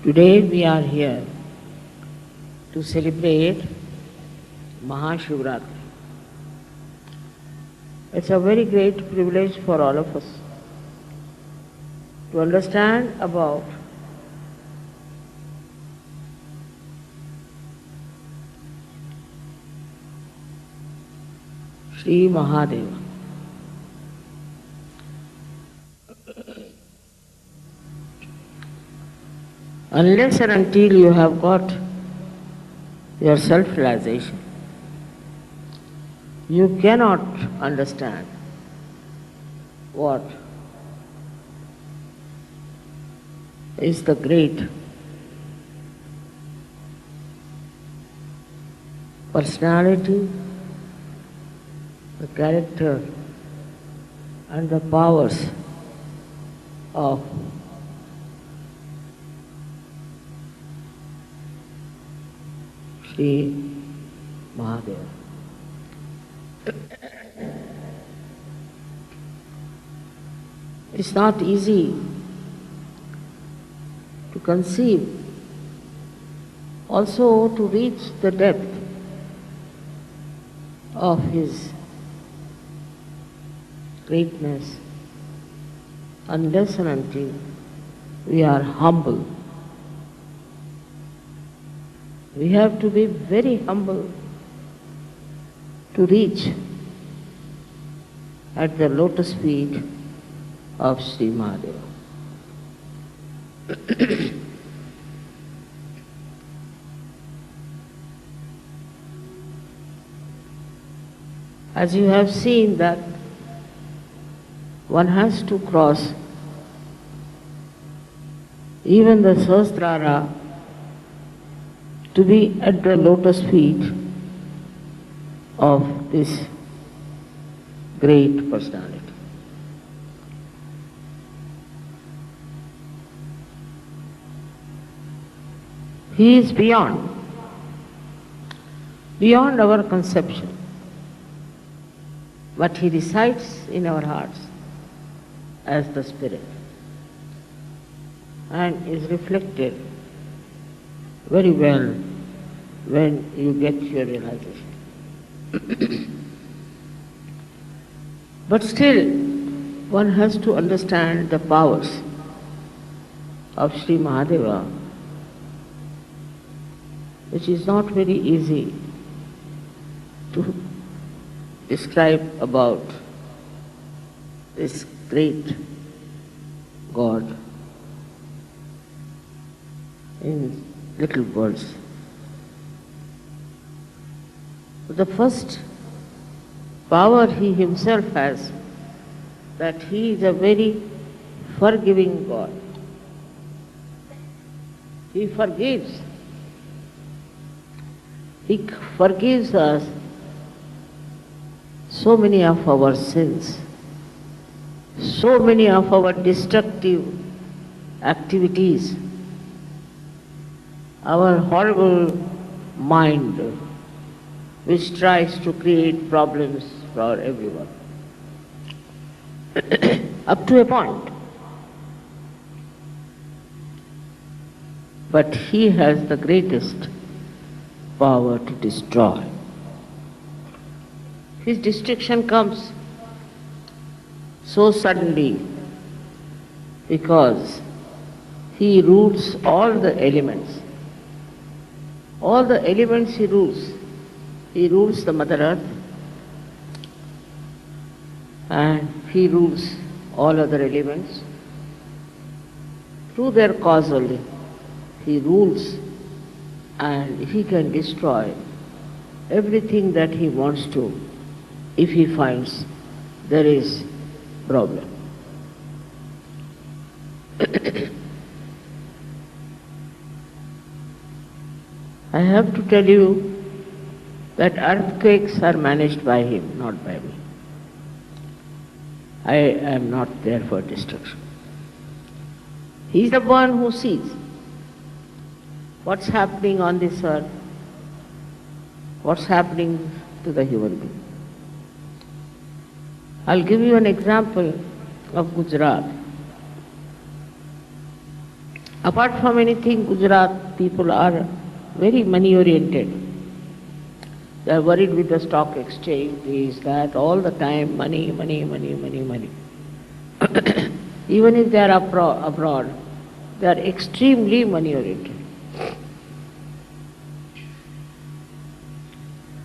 Today we are here to celebrate Mahashivratri. It's a very great privilege for all of us to understand about Sri Mahadeva. Unless and until you have got your self-realization, you cannot understand what is the great personality, the character and the powers of Sri Mahadeva. It's not easy to conceive, also to reach the depth of his greatness unless and until we are humble. We have to be very humble to reach at the lotus feet of Sri Mahadeva. As you have seen that one has to cross even the Sahasrara to be at the lotus feet of this great personality. He is beyond our conception, but he resides in our hearts as the Spirit and is reflected very well when you get your realization. But still, one has to understand the powers of Sri Mahadeva, which is not very easy to describe about this great God in little words. The first power he himself has, that he is a very forgiving God. He forgives. He forgives us so many of our sins, so many of our destructive activities, our horrible mind which tries to create problems for everyone. Up to a point. But he has the greatest power to destroy. His destruction comes so suddenly because he rules all the elements. All the elements he rules. He rules the Mother Earth and he rules all other elements. Through their causally, he rules and he can destroy everything that he wants to if he finds there is problem. I have to tell you that earthquakes are managed by him, not by me. I am not there for destruction. He is the one who sees what's happening on this earth, what's happening to the human being. I'll give you an example of Gujarat. Apart from anything, Gujarat people are very money oriented. They are worried with the stock exchange, this, that, all the time, money, money, money, money, money. Even if they are abroad, they are extremely money oriented.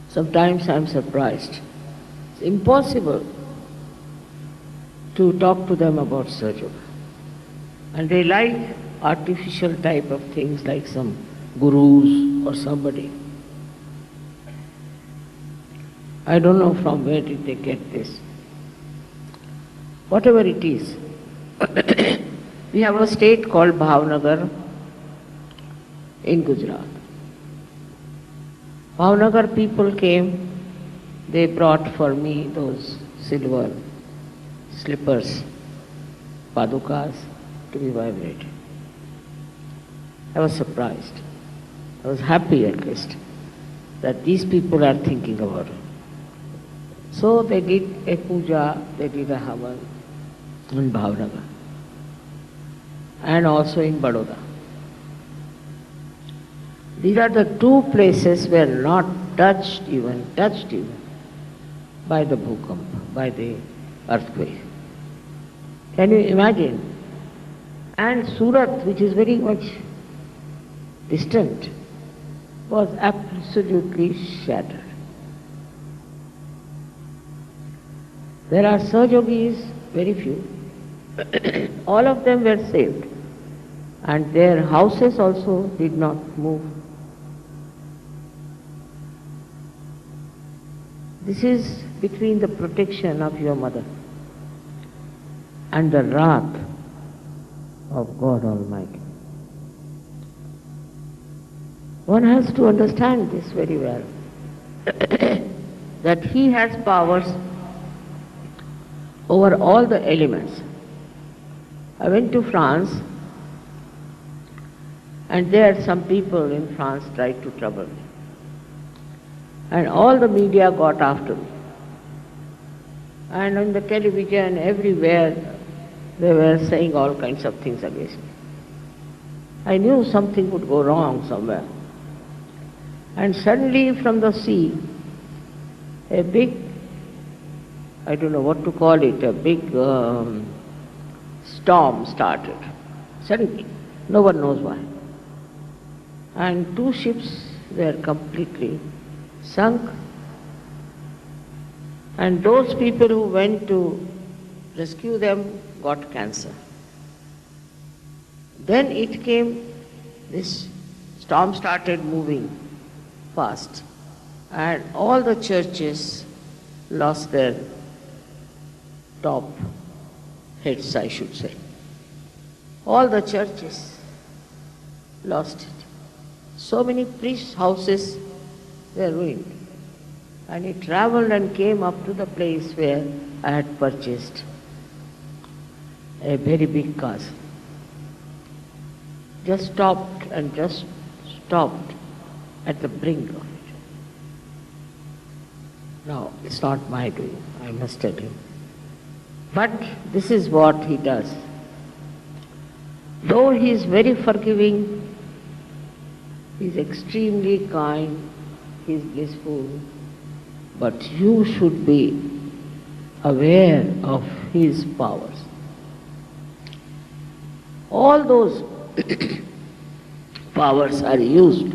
Sometimes I am surprised. It's impossible to talk to them about Sahaja Yoga. And they like artificial type of things like some gurus or somebody. I don't know from where did they get this. Whatever it is. We have a state called Bhavnagar in Gujarat. Bhavnagar people came, they brought for me those silver slippers, padukas, to be vibrated. I was surprised. I was happy at least that these people are thinking about it. So they did a puja, they did a havan in Bhavnagar and also in Baroda. These are the two places where not touched even by the bhukamp, by the earthquake. Can you imagine? And Surat, which is very much distant, was absolutely shattered. There are Sahajogis, very few. All of them were saved. And their houses also did not move. This is between the protection of your mother and the wrath of God Almighty. One has to understand this very well, that He has powers over all the elements. I went to France, and there some people in France tried to trouble me. And all the media got after me. And on the television, everywhere, they were saying all kinds of things against me. I knew something would go wrong somewhere. And suddenly from the sea, a big, I don't know what to call it, a big storm started. Suddenly, no one knows why. And two ships were completely sunk. And those people who went to rescue them got cancer. Then it came, this storm started moving fast, and all the churches lost their top heads, I should say. All the churches lost it. So many priests' houses were ruined. And it traveled and came up to the place where I had purchased a very big castle. Just stopped at the brink of it. No, it's not my doing, I must tell you. But this is what He does. Though He is very forgiving, He is extremely kind, He is blissful, but you should be aware of His powers. All those powers are used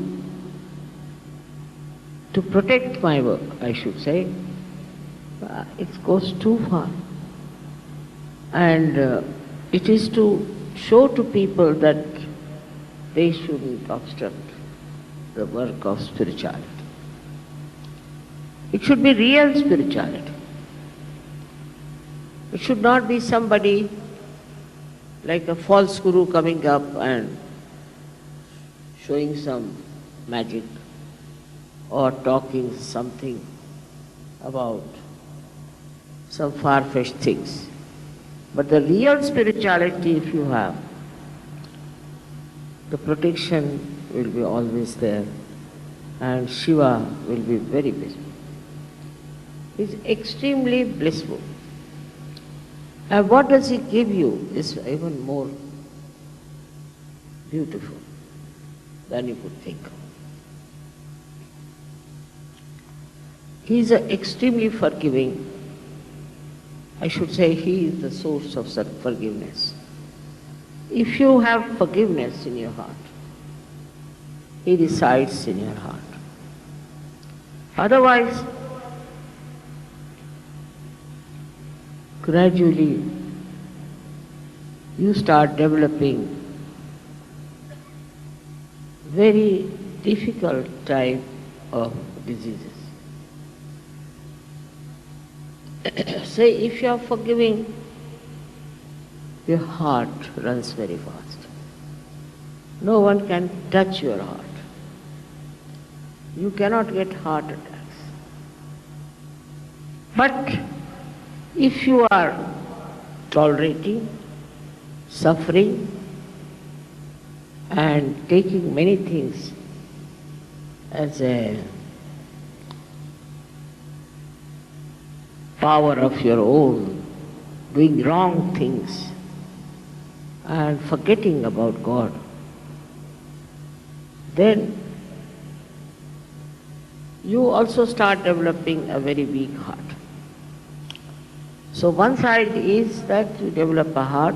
to protect my work, I should say. It goes too far. And it is to show to people that they shouldn't obstruct the work of spirituality. It should be real spirituality. It should not be somebody like a false guru coming up and showing some magic or talking something about some far-fetched things. But the real spirituality, if you have, the protection will be always there, and Shiva will be very blissful. He is extremely blissful. And what does He give you is even more beautiful than you could think of. He is extremely forgiving. I should say he is the source of forgiveness. If you have forgiveness in your heart, he resides in your heart. Otherwise, gradually you start developing very difficult type of diseases. Say, if you are forgiving, your heart runs very fast. No one can touch your heart. You cannot get heart attacks. But if you are tolerating, suffering, and taking many things as a power of your own, doing wrong things, and forgetting about God, then you also start developing a very weak heart. So one side is that you develop a heart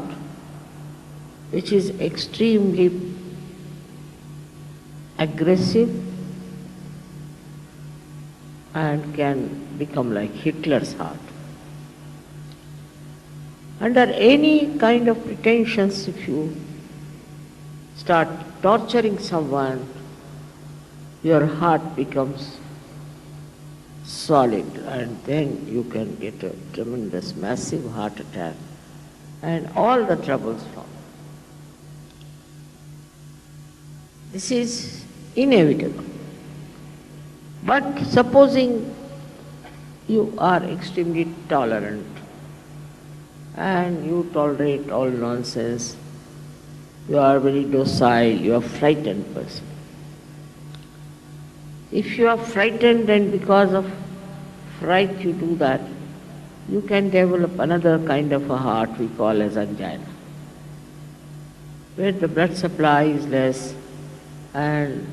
which is extremely aggressive and can become like Hitler's heart. Under any kind of pretensions, if you start torturing someone, your heart becomes solid, and then you can get a tremendous, massive heart attack, and all the troubles follow. This is inevitable. But supposing you are extremely tolerant and you tolerate all nonsense, you are very docile, you are a frightened person. If you are frightened and because of fright you do that, you can develop another kind of a heart we call as angina, where the blood supply is less and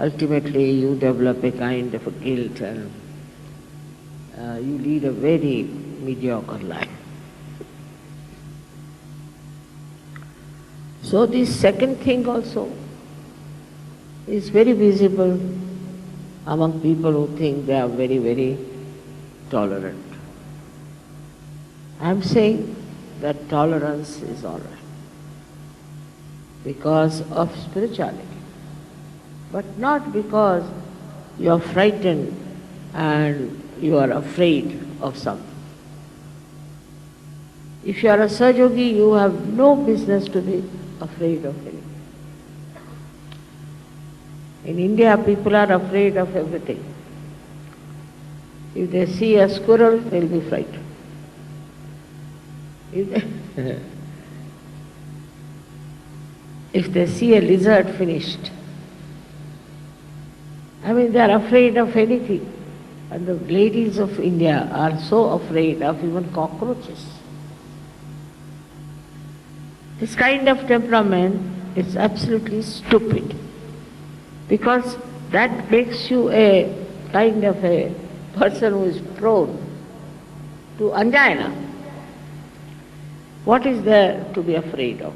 ultimately you develop a kind of a guilt and you lead a very mediocre life. So this second thing also is very visible among people who think they are very, very tolerant. I am saying that tolerance is all right because of spirituality, but not because you are frightened and you are afraid of something. If you are a Sahaja-yogi, you have no business to be afraid of anything. In India, people are afraid of everything. If they see a squirrel, they'll be frightened. If they see a lizard, finished. I mean, they are afraid of anything. And the ladies of India are so afraid of even cockroaches. This kind of temperament is absolutely stupid, because that makes you a kind of a person who is prone to angina. What is there to be afraid of?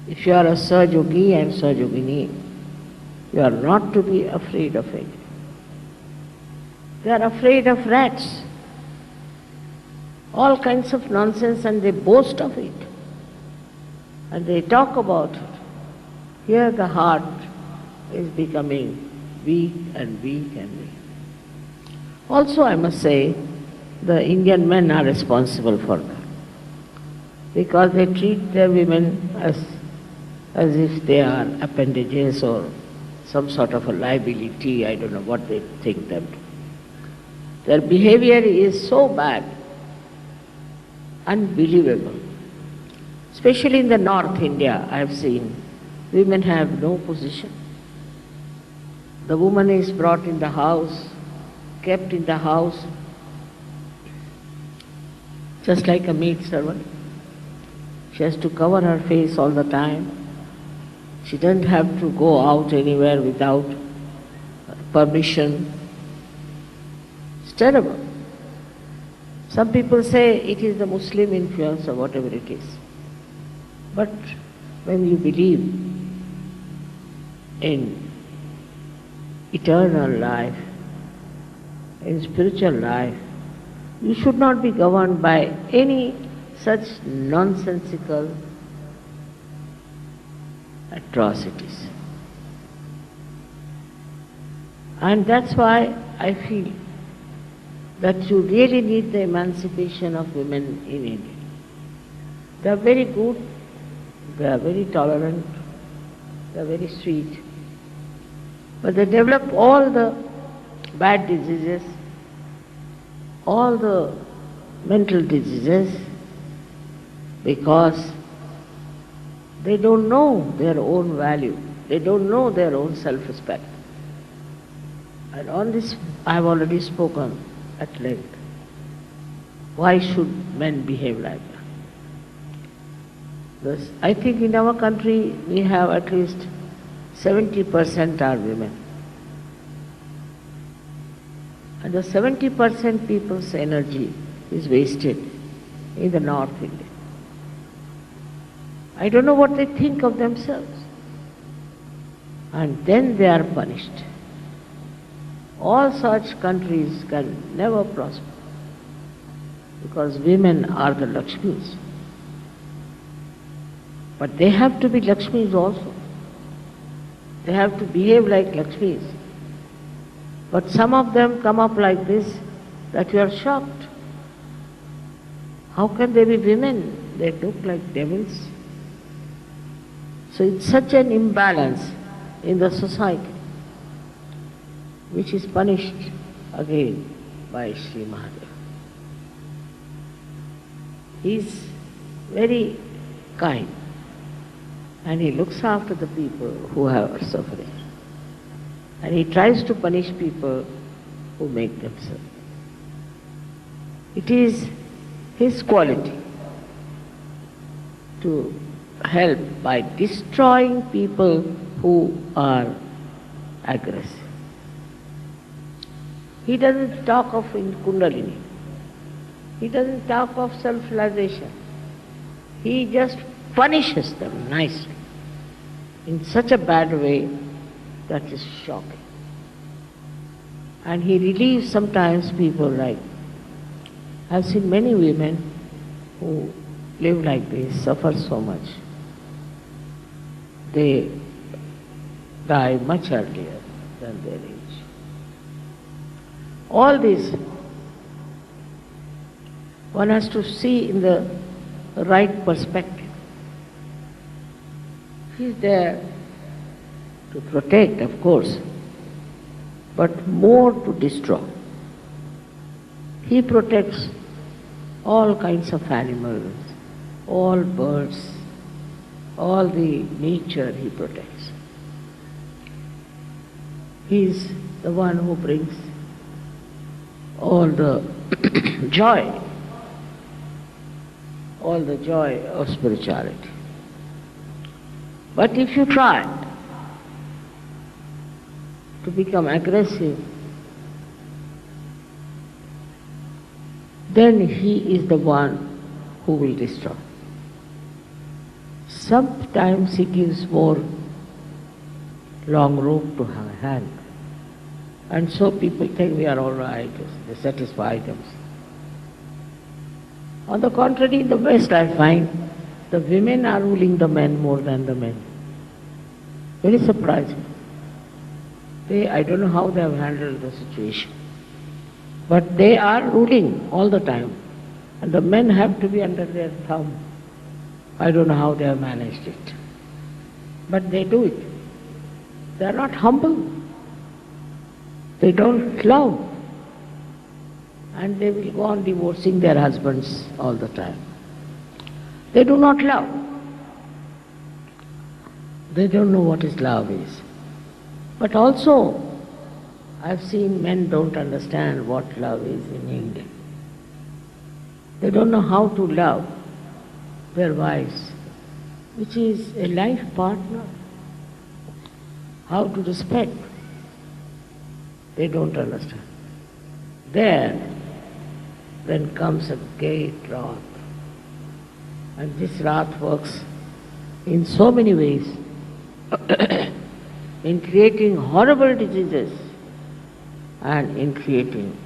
If you are a Sahaja-yogi and Sahaja-yogini, you are not to be afraid of it. They are afraid of rats, all kinds of nonsense, and they boast of it. And they talk about it. Here the heart is becoming weak and weak and weak. Also, I must say, the Indian men are responsible for that, because they treat their women as if they are appendages or some sort of a liability. I don't know what they think them. Their behavior is so bad, unbelievable. Especially in the North India, I have seen women have no position. The woman is brought in the house, kept in the house, just like a maid servant. She has to cover her face all the time. She doesn't have to go out anywhere without permission. It's terrible. Some people say it is the Muslim influence or whatever it is. But when you believe in eternal life, in spiritual life, you should not be governed by any such nonsensical atrocities. And that's why I feel that you really need the emancipation of women in India. They are very good, they are very tolerant, they are very sweet, but they develop all the bad diseases, all the mental diseases, because they don't know their own value, they don't know their own self-respect. And on this I have already spoken at length. Why should men behave like that? Thus, I think in our country we have at least 70% are women. And the 70% people's energy is wasted in the North India. I don't know what they think of themselves. And then they are punished. All such countries can never prosper because women are the Lakshmis. But they have to be Lakshmis also. They have to behave like Lakshmis. But some of them come up like this that you are shocked. How can they be women? They look like devils. So it's such an imbalance in the society, which is punished again by Sri Mahadev. He is very kind and he looks after the people who are suffering. And he tries to punish people who make them suffer. It is his quality to help by destroying people who are aggressive. He doesn't talk of in Kundalini. He doesn't talk of self-realization. He just punishes them nicely in such a bad way that is shocking. And he relieves sometimes people like, I've seen many women who live like this, suffer so much. They die much earlier than their age. All this one has to see in the right perspective. He is there to protect, of course, but more to destroy. He protects all kinds of animals, all birds, all the nature he protects. He is the one who brings all the joy of spirituality. But if you try to become aggressive, then he is the one who will destroy. Sometimes he gives more long rope to hand. And so people think we are all right, they satisfy themselves. On the contrary, in the West I find the women are ruling the men more than the men. Very surprising. I don't know how they have handled the situation. But they are ruling all the time. And the men have to be under their thumb. I don't know how they have managed it. But they do it. They are not humble. They don't love. And they will go on divorcing their husbands all the time. They do not love. They don't know what is love is. But also, I've seen men don't understand what love is in India. They don't know how to love their wives, which is a life partner. how to respect. They don't understand. There, then comes a great wrath. And this wrath works in so many ways in creating horrible diseases and in creating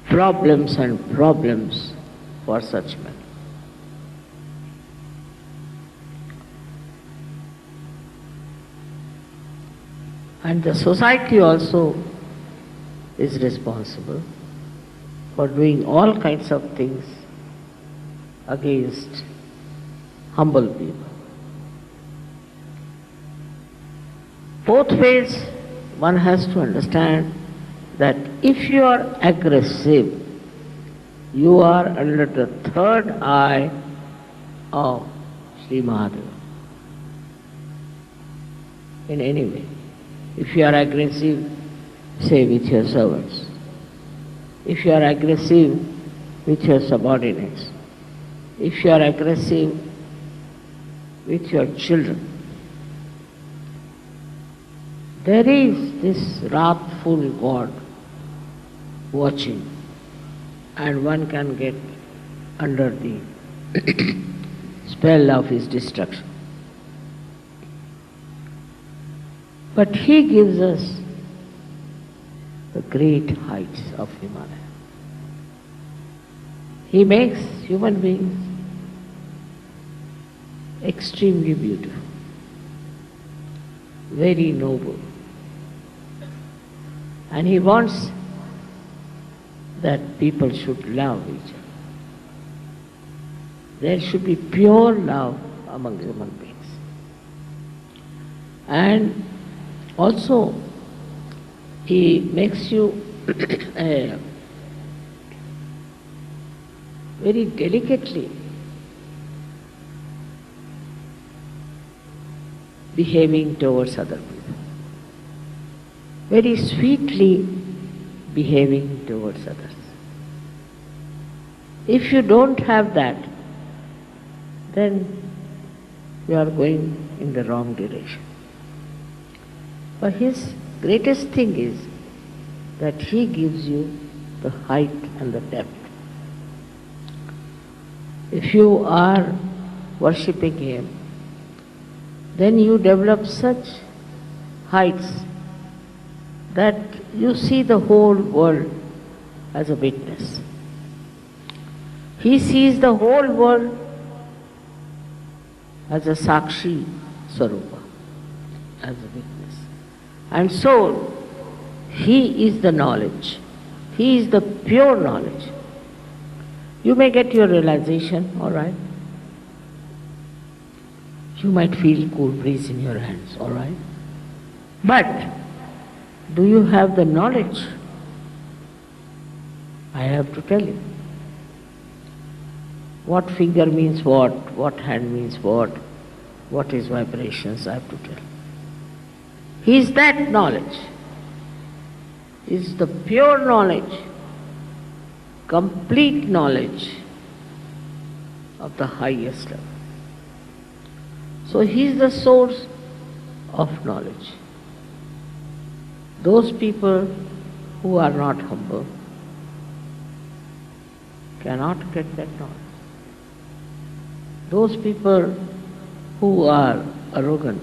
problems and problems for such men. And the society also is responsible for doing all kinds of things against humble people. Both ways one has to understand that if you are aggressive, you are under the third eye of Sri Mahadeva. In any way. If you are aggressive, say with your servants. If you are aggressive with your subordinates. If you are aggressive with your children. There is this wrathful God watching, and one can get under the spell of his destruction. But he gives us the great heights of Himalaya. He makes human beings extremely beautiful, very noble. And he wants that people should love each other. There should be pure love among human beings. And also, he makes you very delicately behaving towards other people, very sweetly behaving towards others. If you don't have that, then you are going in the wrong direction. But his greatest thing is that he gives you the height and the depth. If you are worshipping him, then you develop such heights that you see the whole world as a witness. He sees the whole world as a Sakshi Swarupa, as a witness. And so, he is the knowledge. He is the pure knowledge. You may get your realization, all right? You might feel cool breeze in your hands, all right? But, do you have the knowledge? I have to tell you. What finger means what hand means what is vibrations, I have to tell you. He is that knowledge. He is the pure knowledge, complete knowledge of the highest level. So he is the source of knowledge. Those people who are not humble cannot get that knowledge. Those people who are arrogant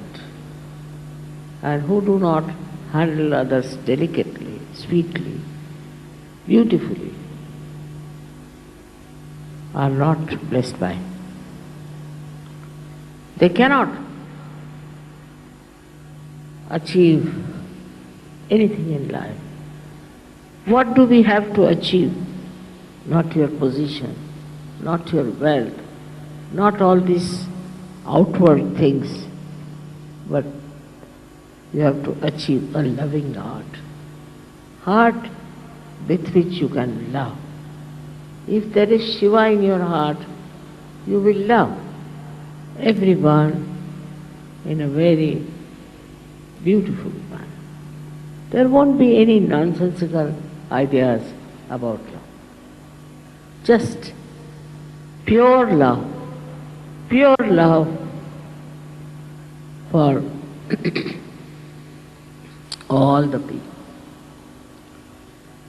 and who do not handle others delicately, sweetly, beautifully, are not blessed by him. They cannot achieve anything in life. What do we have to achieve? Not your position, not your wealth, not all these outward things, but you have to achieve a loving heart with which you can love. If there is Shiva in your heart, you will love everyone in a very beautiful manner. There won't be any nonsensical ideas about love. Just pure love for all the people.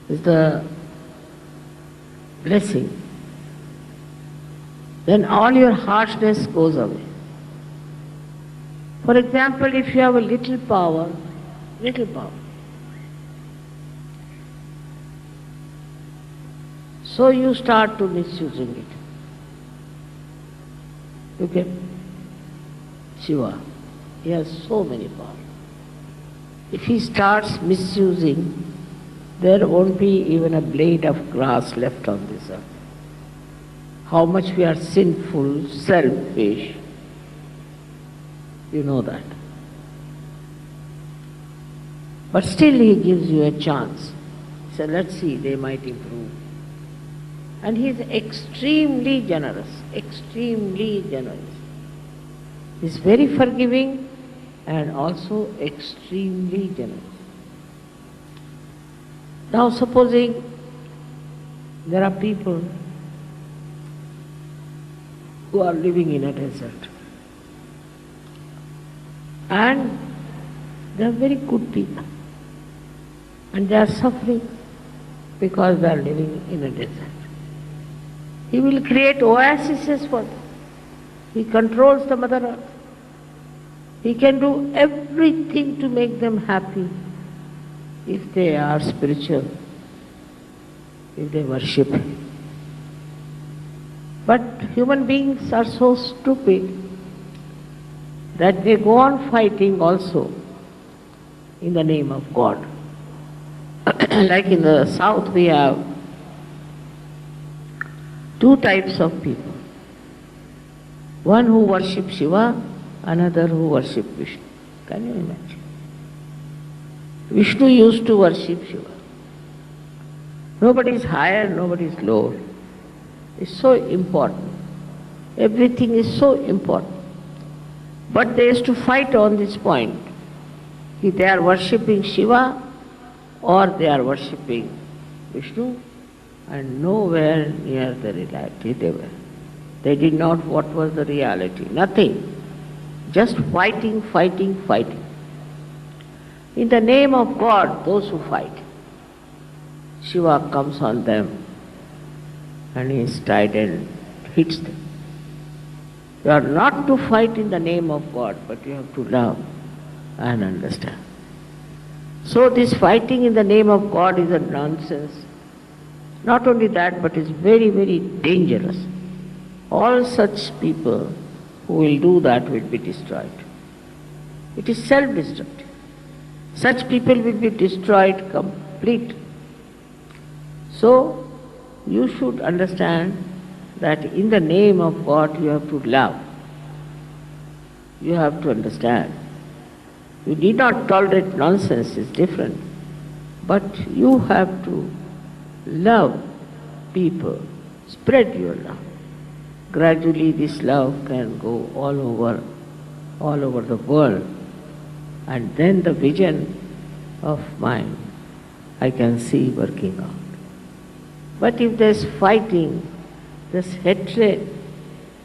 Is the blessing. Then all your harshness goes away. For example, if you have a little power, so you start to misusing it. Look at Shiva. He has so many powers. If he starts misusing, there won't be even a blade of grass left on this earth. How much we are sinful, selfish, you know that. But still he gives you a chance. So let's see, they might improve. And he is extremely generous, extremely generous. He is very forgiving and also extremely generous. Now supposing there are people who are living in a desert and they are very good people and they are suffering because they are living in a desert. He will create oases for them. He controls the Mother Earth. He can do everything to make them happy if they are spiritual, if they worship Him. But human beings are so stupid that they go on fighting also in the name of God. Like in the south we have two types of people. One who worship Shiva, another who worship Vishnu. Can you imagine? Vishnu used to worship Shiva. Nobody is higher, nobody is lower. It's so important. Everything is so important. But they used to fight on this point. If they are worshipping Shiva or they are worshipping Vishnu, and nowhere near the reality they were. They did not what was the reality. Nothing. Just fighting, fighting, fighting. In the name of God, those who fight, Shiva comes on them and he is tied and hits them. You are not to fight in the name of God, but you have to love and understand. So this fighting in the name of God is a nonsense. Not only that, but is very, very dangerous. All such people who will do that will be destroyed. It is self-destructive. Such people will be destroyed completely. So, you should understand that in the name of God you have to love. You have to understand. You need not tolerate nonsense, it's different. But you have to love people, spread your love. Gradually this love can go all over the world. And then the vision of mine I can see working out. But if there's fighting, there's hatred,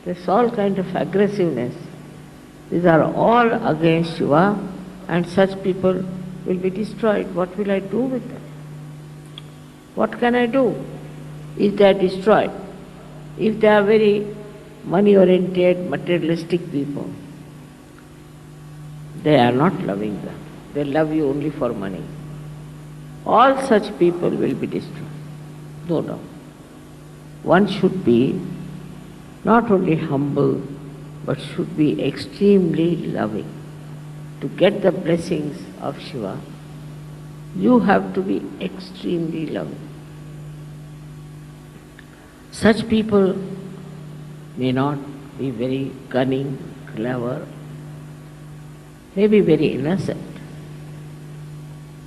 there's all kind of aggressiveness, these are all against Shiva, and such people will be destroyed. What will I do with them? What can I do if they are destroyed? If they are very money-oriented, materialistic people, they are not loving them. They love you only for money. All such people will be destroyed. No doubt. One should be not only humble, but should be extremely loving. To get the blessings of Shiva, you have to be extremely loving. Such people may not be very cunning, clever, may be very innocent.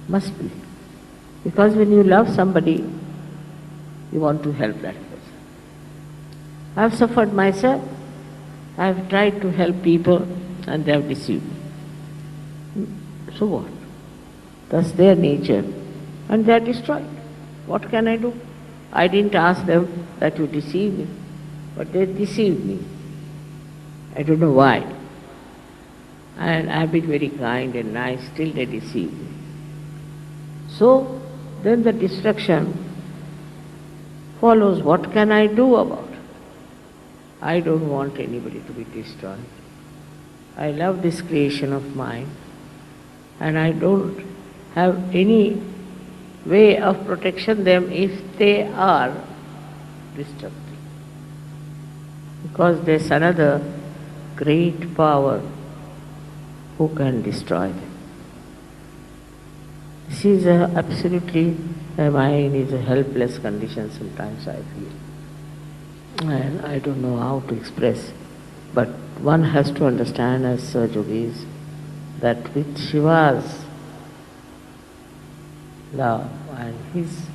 Must be. Because when you love somebody, you want to help that person. I have suffered myself. I have tried to help people and they have deceived me. So what? That's their nature. And they are destroyed. What can I do? I didn't ask them that you deceive me, but they deceived me. I don't know why. And I have been very kind and nice, still they deceive me. So then the destruction follows. What can I do about it? I don't want anybody to be destroyed. I love this creation of mine, and I don't have any way of protection them if they are destructive. Because there's another great power who can destroy them. This is absolutely, my mind is a helpless condition sometimes I feel. And I don't know how to express. But one has to understand as Sir Yogis that with Shiva's love and his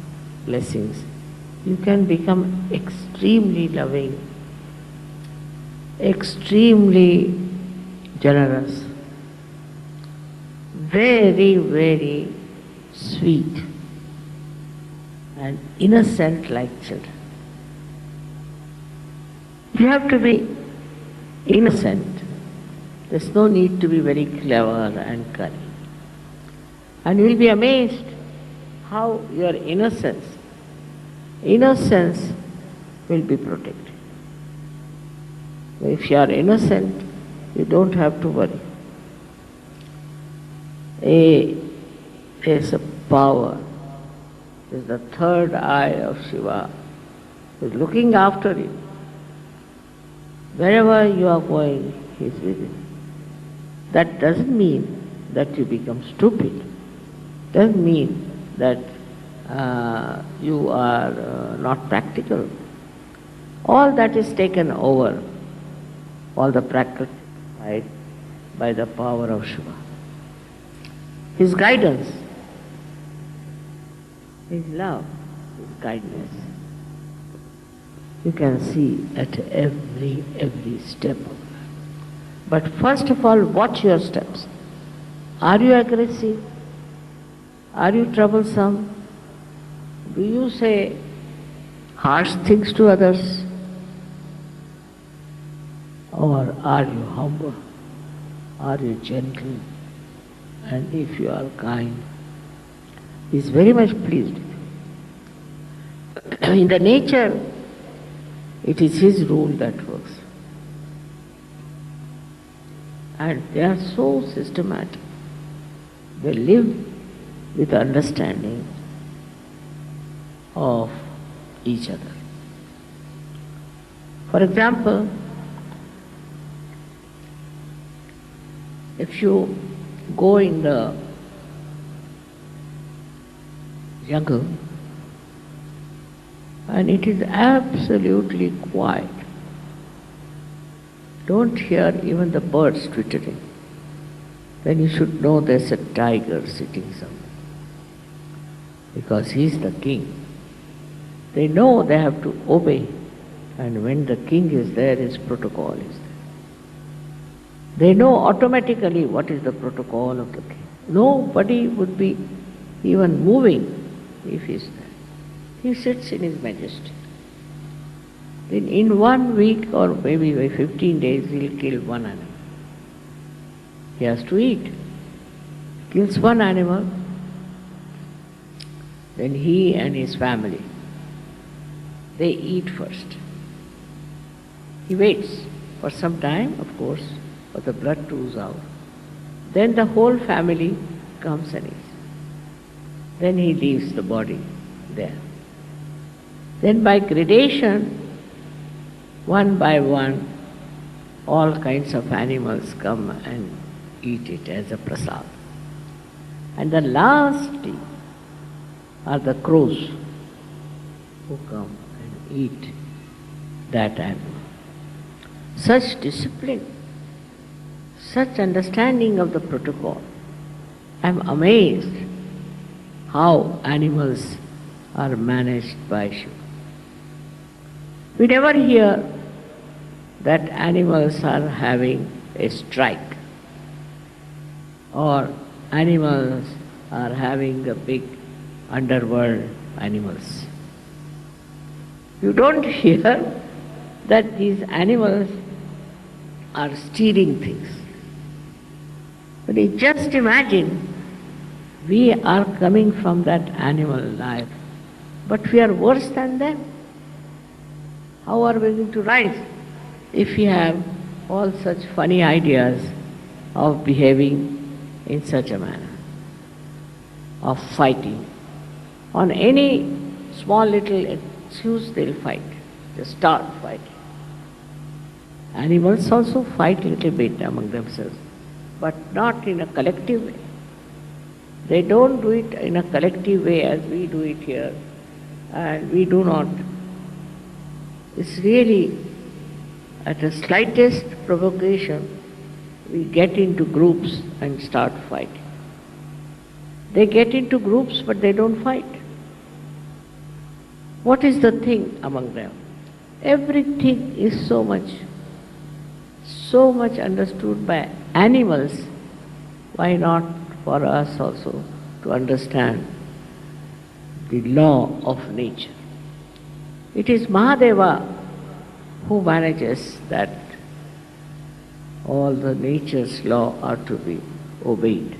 blessings, you can become extremely loving, extremely generous, very, very sweet and innocent like children. You have to be innocent. There's no need to be very clever and cunning. And you'll be amazed how your innocence will be protected. If you are innocent, you don't have to worry. There's a power, there's the third eye of Shiva, who's looking after you. Wherever you are going, he is with you. That doesn't mean that you become stupid. Doesn't mean that you are not practical. All that is taken over, all the practical side, by the power of Shiva. His guidance, his love, his kindness, you can see at every step. But first of all, watch your steps. Are you aggressive? Are you troublesome? Do you say harsh things to others? Or are you humble? Are you gentle? And if you are kind, he is very much pleased with you. In the nature, it is his rule that works. And they are so systematic. They live with understanding of each other. For example, if you go in the jungle and it is absolutely quiet, don't hear even the birds twittering, then you should know there's a tiger sitting somewhere. Because he's the king. They know they have to obey, and when the king is there, his protocol is there. They know automatically what is the protocol of the king. Nobody would be even moving if he's there. He sits in his majesty. Then in 1 week or maybe by 15 days, he'll kill one animal. He has to eat. Kills one animal, then he and his family, they eat first. He waits for some time, of course, for the blood to ooze out. Then the whole family comes and eats. Then he leaves the body there. Then by gradation, one by one, all kinds of animals come and eat it as a prasad. And the last are the crows who come and eat that animal. Such discipline, such understanding of the protocol. I am amazed how animals are managed by Shiva. We never hear that animals are having a strike or animals are having a big underworld animals. You don't hear that these animals are stealing things. But you just imagine We are coming from that animal life, but we are worse than them. How are we going to rise if we have all such funny ideas of behaving in such a manner, of fighting? On any small little excuse they'll fight, they start fighting. Animals also fight a little bit among themselves, but not in a collective way. They don't do it in a collective way as we do it here, and we do not. It's really at the slightest provocation, we get into groups and start fighting. They get into groups, but they don't fight. What is the thing among them? Everything is so much understood by animals. Why not for us also to understand the law of nature? It is Mahadeva who manages that all the nature's law are to be obeyed.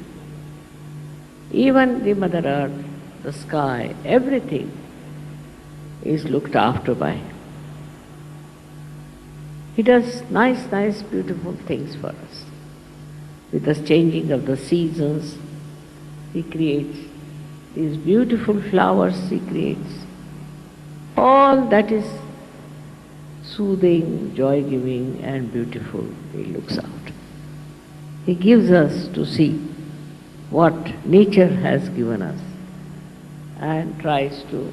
Even the Mother Earth, the sky, everything is looked after by Him. He does nice, beautiful things for us. With the changing of the seasons, He creates these beautiful flowers, He creates. All that is soothing, joy-giving and beautiful, He looks out. He gives us to see what nature has given us and tries to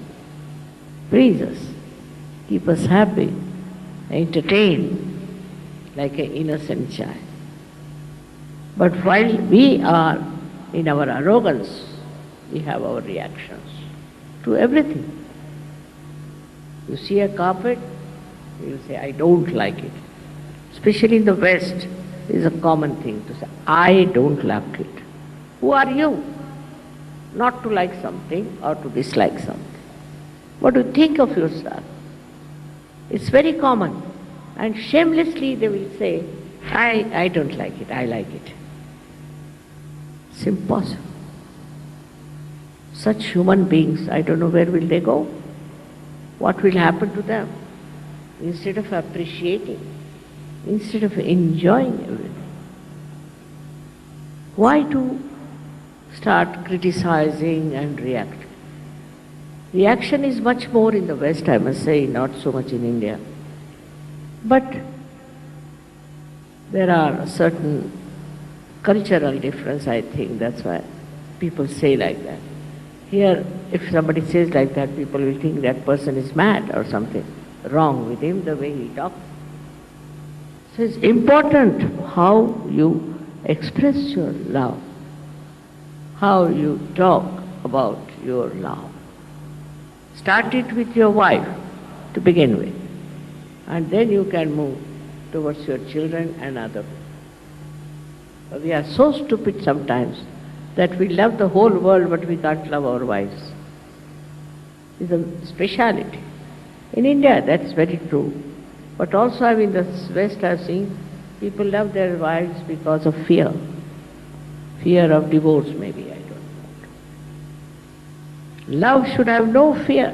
please us, keep us happy, entertain like an innocent child. But while we are in our arrogance, we have our reactions to everything. You see a carpet, you say, I don't like it. Especially in the West, it is a common thing to say, I don't like it. Who are you not to like something or to dislike something? What do you think of yourself? It's very common. And shamelessly they will say, I don't like it, I like it. It's impossible. Such human beings, I don't know where will they go. What will happen to them? Instead of appreciating, instead of enjoying everything. Why to start criticizing and reacting? Reaction is much more in the West, I must say, not so much in India. But there are a certain cultural difference, I think, that's why people say like that. Here, if somebody says like that, people will think that person is mad or something wrong with him, the way he talks. So it's important how you express your love, how you talk about your love. Start it with your wife to begin with, and then you can move towards your children and other people. We are so stupid sometimes that we love the whole world but we can't love our wives. It's a speciality. In India that's very true. But also in the West I've seen people love their wives because of fear. Fear of divorce maybe, I don't know. Love should have no fear.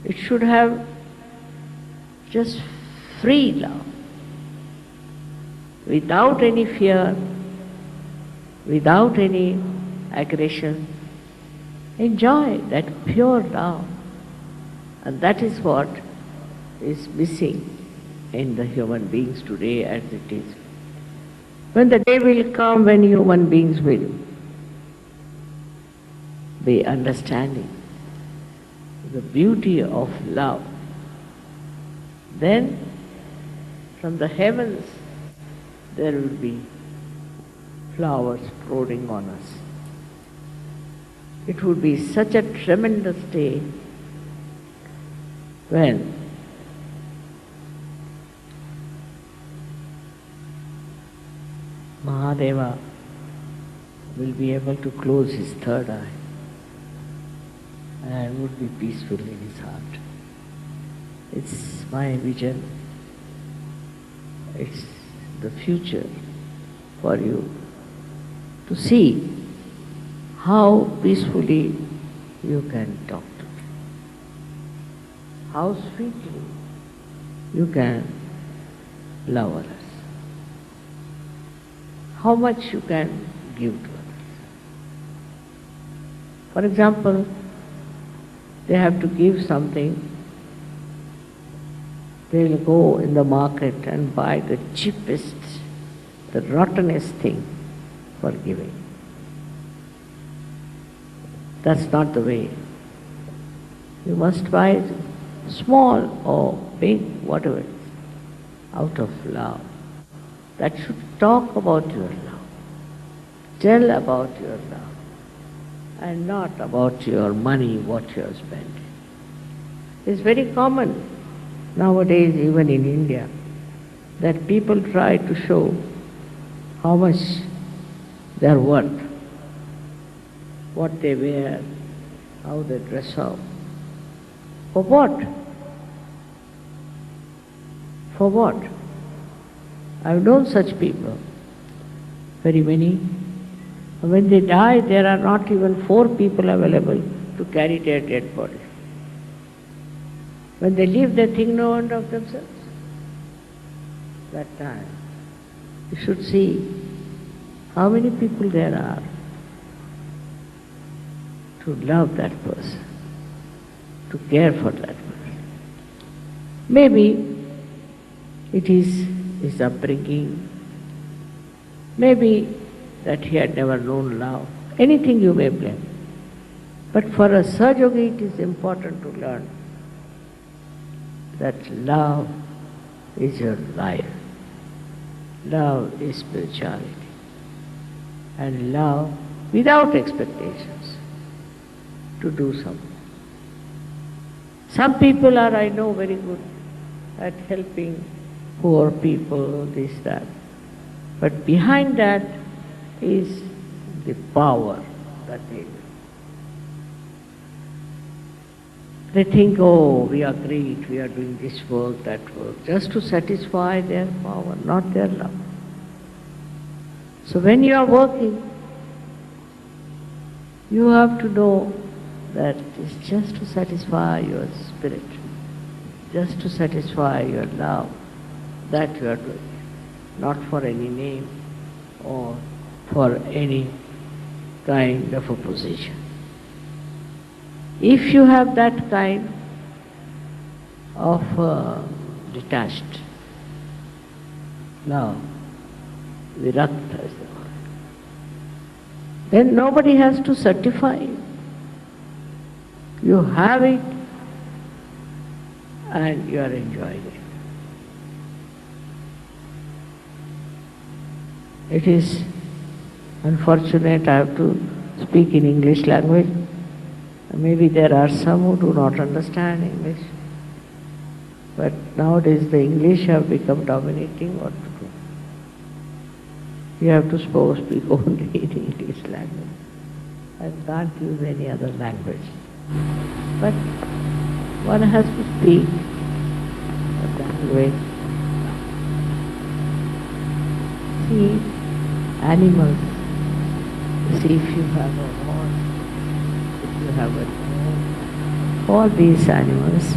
It should have just free love. Without any fear, without any aggression. Enjoy that pure love. And that is what is missing in the human beings today as it is. When the day will come when human beings will be understanding the beauty of love, then from the heavens there will be flowers pouring on us. It would be such a tremendous day when Mahadeva will be able to close his third eye and would be peaceful in his heart. It's my vision. It's the future for you to see how peacefully you can talk to them, how sweetly you can love others, how much you can give to others. For example, they have to give something, they will go in the market and buy the cheapest, the rottenest thing for giving. That's not the way. You must buy it small or big, whatever it is, out of love. That should talk about your love, tell about your love, and not about your money, what you are spending. It's very common nowadays, even in India, that people try to show how much they are worth, what they wear, how they dress up. For what? For what? I've known such people, very many. When they die, there are not even 4 people available to carry their dead body. When they leave, they think no one of themselves. That time, you should see how many people there are to love that person, to care for that person. Maybe it is his upbringing, maybe that he had never known love, anything you may blame. But for a Sahaja-yogi, it is important to learn that love is your life, love is spirituality, and love without expectations to do something. Some people are, I know, very good at helping poor people, this, that. But behind that is the power that they do. They think, oh, we are great, we are doing this work, that work, just to satisfy their power, not their love. So when you are working, you have to know that it's just to satisfy your spirit, just to satisfy your love, that you are doing, not for any name or for any kind of a position. If you have that kind of detached love, virakta is the word, then nobody has to certify you. You have it and you are enjoying it. It is unfortunate I have to speak in English language. Maybe there are some who do not understand English. But nowadays the English have become dominating. What to do? You have to speak only in English language and can't use any other language. But one has to speak the language. See animals. See if you have a horse, if you have a dog. All these animals,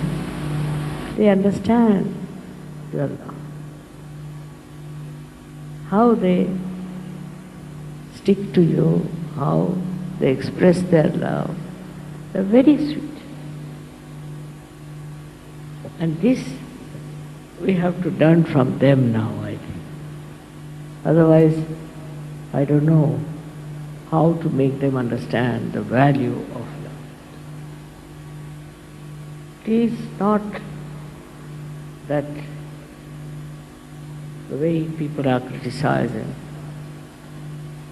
they understand your love. How they stick to you, how they express their love. They're very sweet. And this we have to learn from them now, I think. Otherwise, I don't know how to make them understand the value of love. It is not that the way people are criticizing,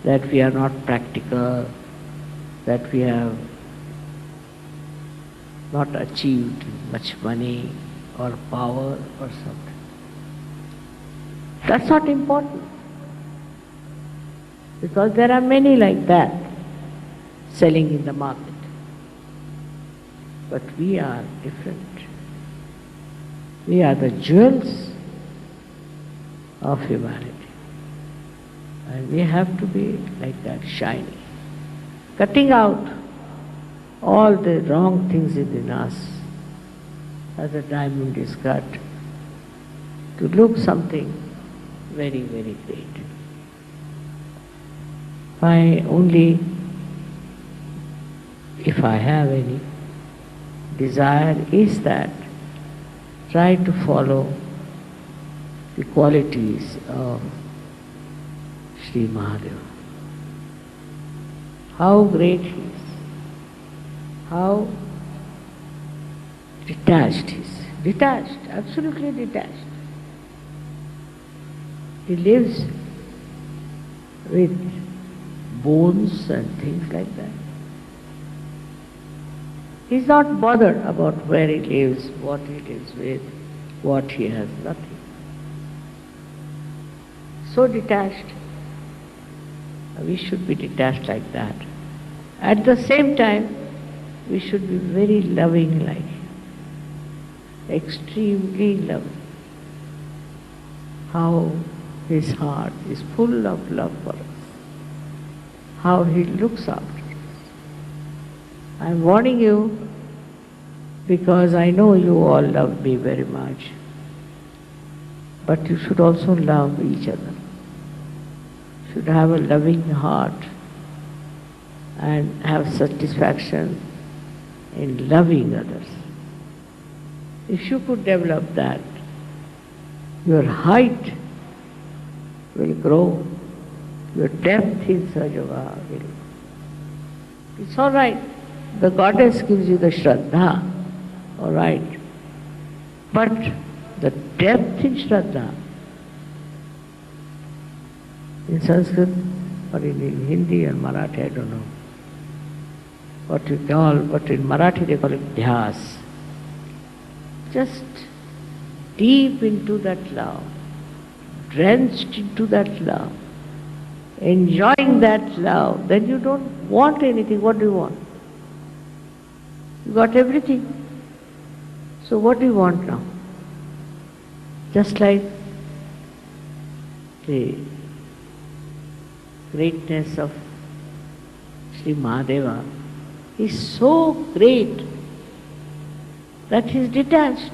that we are not practical, that we have not achieved much money or power or something. That's not important. Because there are many like that selling in the market. But we are different. We are the jewels of humanity. And we have to be like that, shiny. cutting out all the wrong things within us as a diamond is cut to look something very, very great. If I have any desire, is that try to follow the qualities of Sri Mahadeva. How great he is, how detached he is. Detached, absolutely detached. He lives with bones and things like that. He's not bothered about where he lives, what he lives with, what he has, nothing. So detached. We should be detached like that. At the same time, we should be very loving like him. Extremely loving. How his heart is full of love for us. How he looks after us. I'm warning you because I know you all love me very much. But you should also love each other. Should have a loving heart and have satisfaction in loving others. If you could develop that, your height will grow, your depth in Sajava will grow. It's all right. The goddess gives you the Shraddha, all right. But the depth in Shraddha, in Sanskrit or in Hindi and Marathi, I don't know what you call, but in Marathi they call it dhyas. Just deep into that love, drenched into that love, enjoying that love, then you don't want anything. What do you want? You got everything. So what do you want now? Just like the greatness of Sri Mahadeva is so great that he is detached.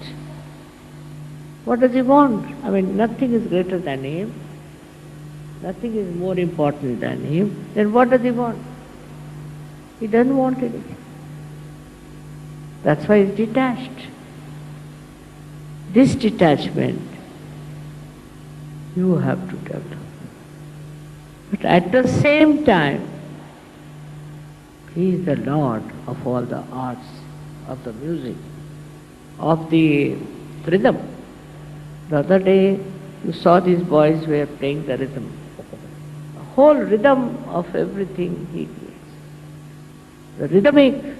What does he want? I mean, nothing is greater than him. Nothing is more important than him. Then what does he want? He doesn't want anything. That's why he's detached. This detachment you have to develop. But at the same time, he is the Lord of all the arts, of the music, of the rhythm. The other day you saw these boys were playing the rhythm. The whole rhythm of everything he creates. The rhythmic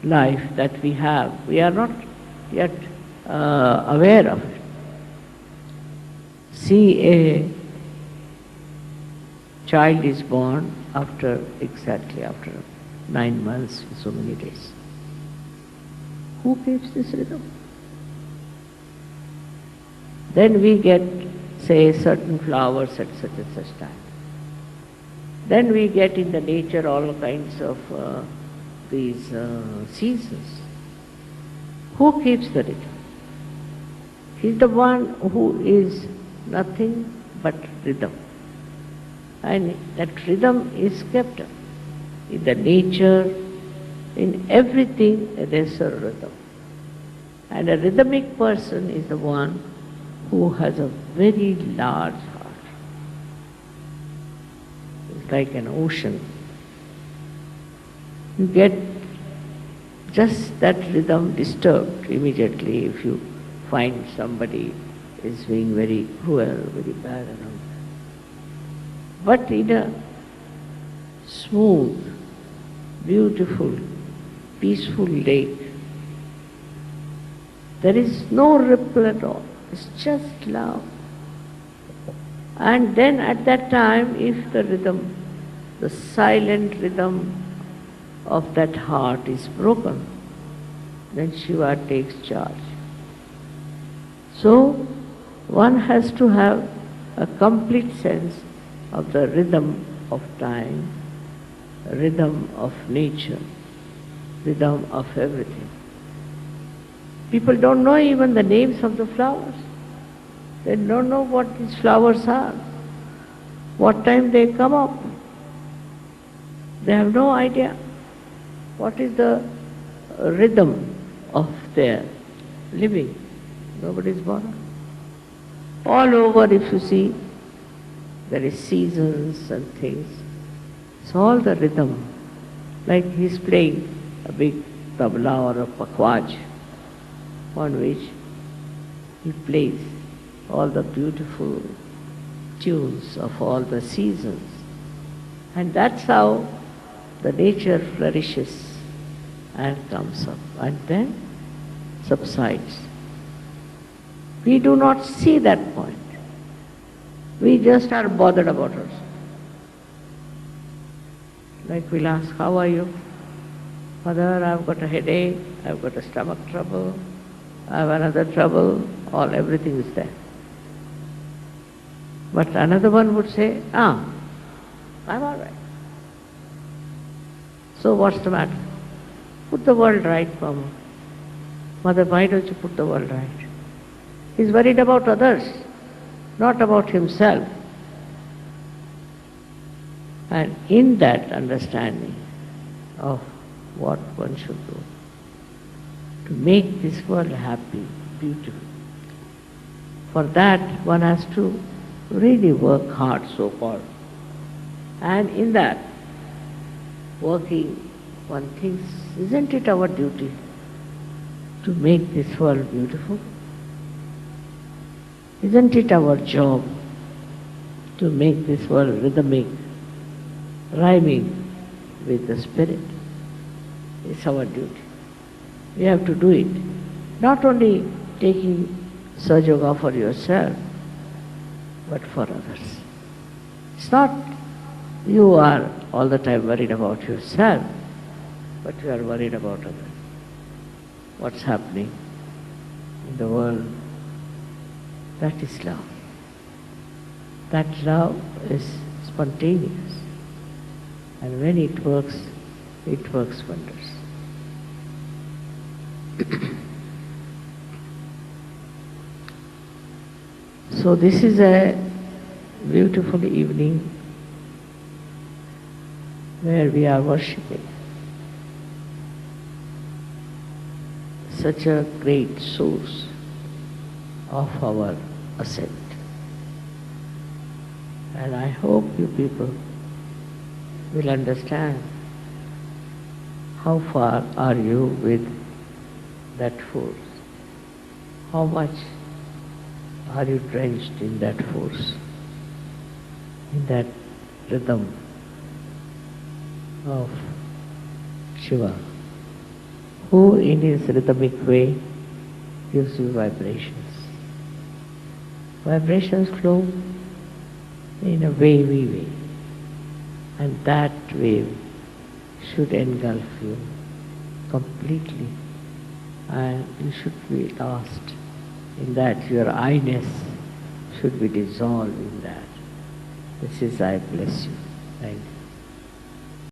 life that we have, we are not yet aware of it. See, a child is born exactly after 9 months, so many days. Who keeps this rhythm? Then we get, say, certain flowers at such and such time. Then we get in the nature all kinds of these seasons. Who keeps the rhythm? He's the one who is nothing but rhythm. And that rhythm is kept up. In the nature, in everything, there's a rhythm. And a rhythmic person is the one who has a very large heart. It's like an ocean. You get just that rhythm disturbed immediately if you find somebody is being very cruel, very bad and all that. But in a smooth, beautiful, peaceful lake, there is no ripple at all. It's just love. And then at that time, if the rhythm, the silent rhythm of that heart is broken, then Shiva takes charge. So, one has to have a complete sense of the rhythm of time rhythm of nature, rhythm of everything. People don't know even the names of the flowers. They don't know what these flowers are, what time they come up. They have no idea what is the rhythm of their living. Nobody is bothered. All over, if you see, there is seasons and things. It's all the rhythm. Like he's playing a big tabla or a pakwaj on which he plays all the beautiful tunes of all the seasons. And that's how the nature flourishes and comes up and then subsides. We do not see that point. We just are bothered about us. Like we'll ask, how are you? Mother, I've got a headache, I've got a stomach trouble, I have another trouble, everything is there. But another one would say, I'm all right. So what's the matter? Put the world right, Mama. Mother, why don't you put the world right? He's worried about others, not about himself. And in that understanding of what one should do, to make this world happy, beautiful, for that one has to really work hard, so-called. And in that working, one thinks, isn't it our duty to make this world beautiful? Isn't it our job to make this world rhythmic, rhyming with the spirit? It's our duty. We have to do it. Not only taking Sahaja Yoga for yourself, but for others. It's not you are all the time worried about yourself, but you are worried about others. What's happening in the world? That is love. That love is spontaneous. And when it works wonders. So this is a beautiful evening where we are worshipping such a great source of our ascent. And I hope you people will understand how far are you with that force, how much are you drenched in that force, in that rhythm of Shiva, who in his rhythmic way gives you vibrations. Vibrations flow in a wavy way, and that wave should engulf you completely, and you should be lost in that. Your I-ness should be dissolved in that. This is I bless you. Thank you.